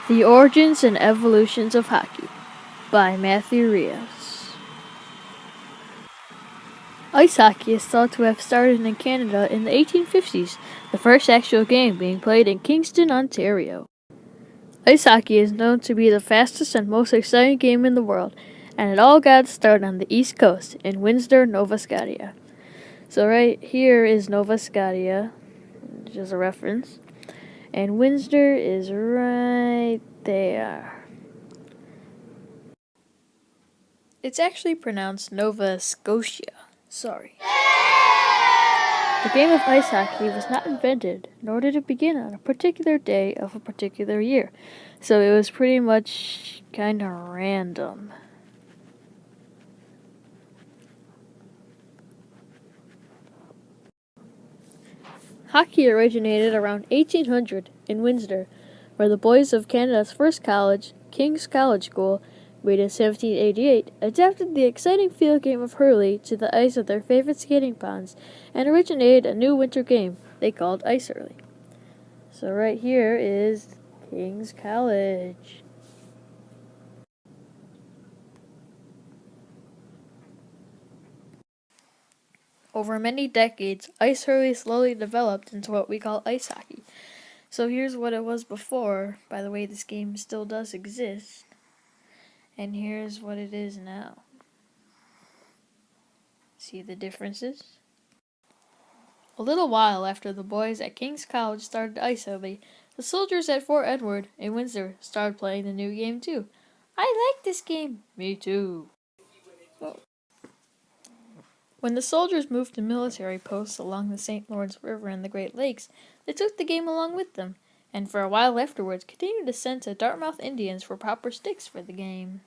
The Origins and Evolutions of Hockey by Matthew Rios. Ice hockey is thought to have started in Canada in the 1850s, the first actual game being played in Kingston, Ontario. Ice hockey is known to be the fastest and most exciting game in the world, and it all got started on the East Coast in Windsor, Nova Scotia. So right here is Nova Scotia, just a reference, and Windsor is right there. It's actually pronounced Nova Scotia. Sorry. The game of ice hockey was not invented, nor did it begin on a particular day of a particular year, so it was pretty much kind of random. Hockey originated around 1800 in Windsor, where the boys of Canada's first college, King's College School, made in 1788, adapted the exciting field game of hurley to the ice of their favorite skating ponds and originated a new winter game they called ice hurley. So right here is King's College. Over many decades, ice hurley slowly developed into what we call ice hockey. So here's what it was before. By the way, this game still does exist. And here's what it is now. See the differences? A little while after the boys at King's College started ice hurley, the soldiers at Fort Edward in Windsor started playing the new game too. I like this game. Me too. When the soldiers moved to military posts along the St. Lawrence River and the Great Lakes, they took the game along with them, and for a while afterwards continued to send to Dartmouth Indians for proper sticks for the game.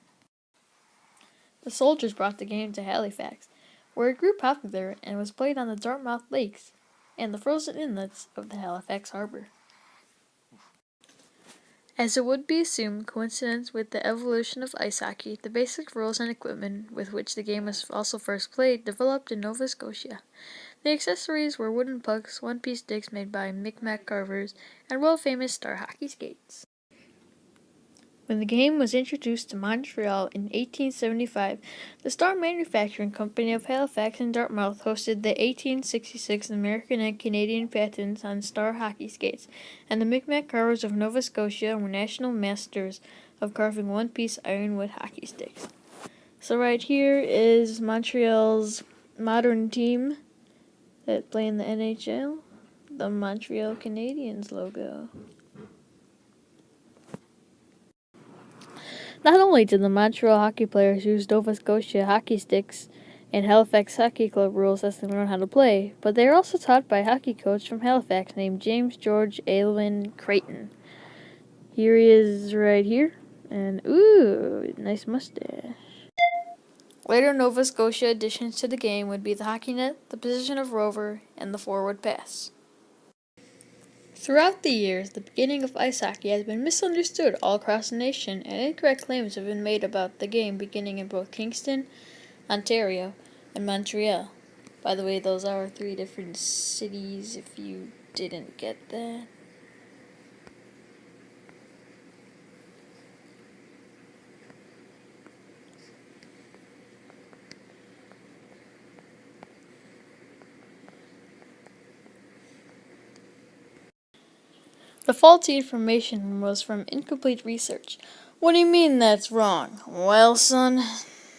The soldiers brought the game to Halifax, where it grew popular and was played on the Dartmouth Lakes and the frozen inlets of the Halifax Harbor. As it would be assumed, coincident with the evolution of ice hockey, the basic rules and equipment with which the game was also first played developed in Nova Scotia. The accessories were wooden pucks, one-piece sticks made by Micmac carvers, and world-famous Star hockey skates. When the game was introduced to Montreal in 1875, the Star Manufacturing Company of Halifax and Dartmouth hosted the 1866 American and Canadian patents on Star hockey skates, and the Micmac carvers of Nova Scotia were national masters of carving one-piece ironwood hockey sticks. So right here is Montreal's modern team that play in the NHL, the Montreal Canadiens logo. Not only did the Montreal hockey players use Nova Scotia hockey sticks and Halifax Hockey Club rules as they learned how to play, but they were also taught by a hockey coach from Halifax named James George Aylwin Creighton. Here he is right here, and ooh, nice mustache. Later Nova Scotia additions to the game would be the hockey net, the position of rover, and the forward pass. Throughout the years, the beginning of ice hockey has been misunderstood all across the nation, and incorrect claims have been made about the game beginning in both Kingston, Ontario, and Montreal. By the way, those are 3 different cities if you didn't get that. The faulty information was from incomplete research. What do you mean that's wrong? Well, son,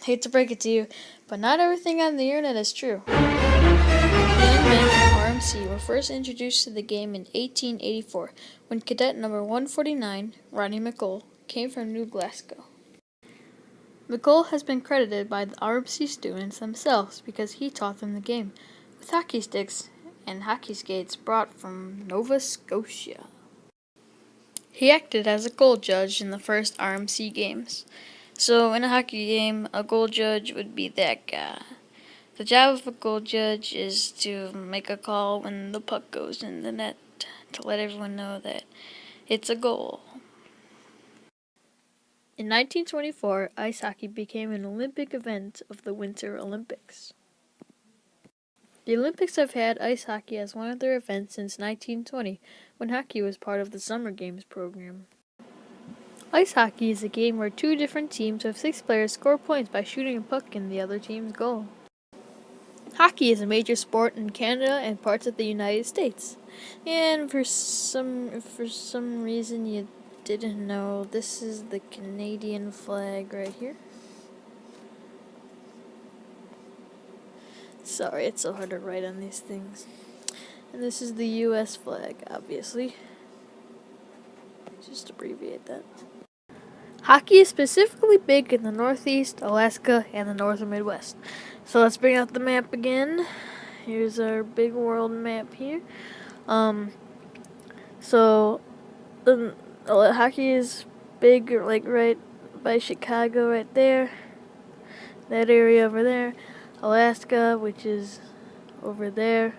hate to break it to you, but not everything on the internet is true. The young men from RMC were first introduced to the game in 1884 when cadet number 149, Rodney McColl, came from New Glasgow. McColl has been credited by the RMC students themselves because he taught them the game with hockey sticks and hockey skates brought from Nova Scotia. He acted as a goal judge in the first RMC games. So in a hockey game, a goal judge would be that guy. The job of a goal judge is to make a call when the puck goes in the net to let everyone know that it's a goal. In 1924, ice hockey became an Olympic event of the Winter Olympics. The Olympics have had ice hockey as one of their events since 1920, when hockey was part of the Summer Games program. Ice hockey is a game where two different teams of 6 players score points by shooting a puck in the other team's goal. Hockey is a major sport in Canada and parts of the United States. And for some reason you didn't know, this is the Canadian flag right here. Sorry, it's so hard to write on these things. And this is the US flag, obviously. Just abbreviate that. Hockey is specifically big in the Northeast, Alaska, and the Northern Midwest. So let's bring out the map again. Here's our big world map here. So hockey is big, like right by Chicago, right there. That area over there. Alaska, which is over there.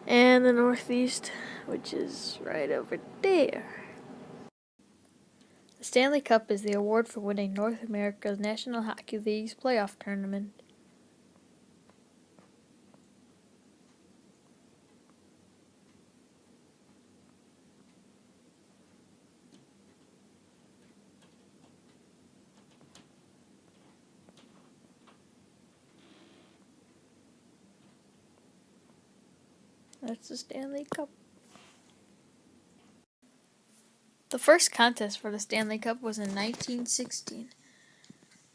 And the Northeast, which is right over there. The Stanley Cup is the award for winning North America's National Hockey League's playoff tournament. That's the Stanley Cup. The first contest for the Stanley Cup was in 1916.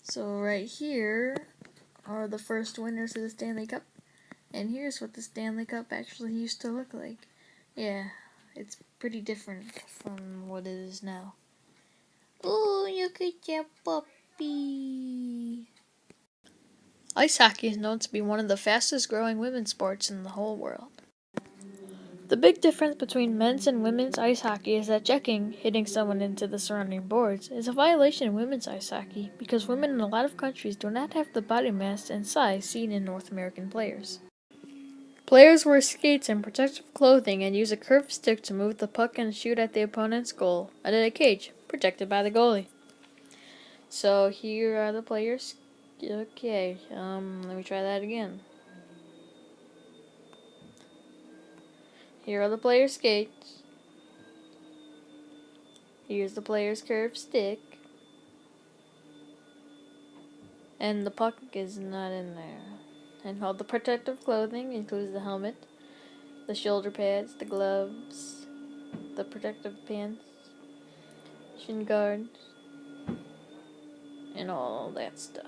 So right here are the first winners of the Stanley Cup. And here's what the Stanley Cup actually used to look like. Yeah, it's pretty different from what it is now. Oh, look at that puppy. Ice hockey is known to be one of the fastest growing women's sports in the whole world. The big difference between men's and women's ice hockey is that checking, hitting someone into the surrounding boards, is a violation in women's ice hockey because women in a lot of countries do not have the body mass and size seen in North American players. Players wear skates and protective clothing and use a curved stick to move the puck and shoot at the opponent's goal, and in a cage, protected by the goalie. So here are the players. Okay, let me try that again. Here are the player's skates. Here's the player's curved stick. And the puck is not in there. And all the protective clothing includes the helmet, the shoulder pads, the gloves, the protective pants, shin guards, and all that stuff.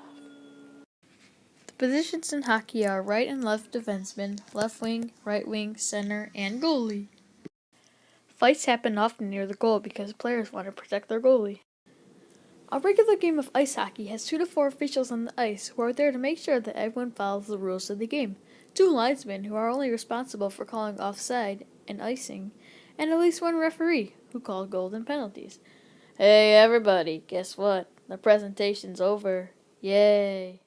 The positions in hockey are right and left defenseman, left wing, right wing, center, and goalie. Fights happen often near the goal because players want to protect their goalie. A regular game of ice hockey has 2 to 4 officials on the ice who are there to make sure that everyone follows the rules of the game. 2 linesmen who are only responsible for calling offside and icing, and at least 1 referee who calls golden penalties. Hey everybody, guess what? The presentation's over. Yay!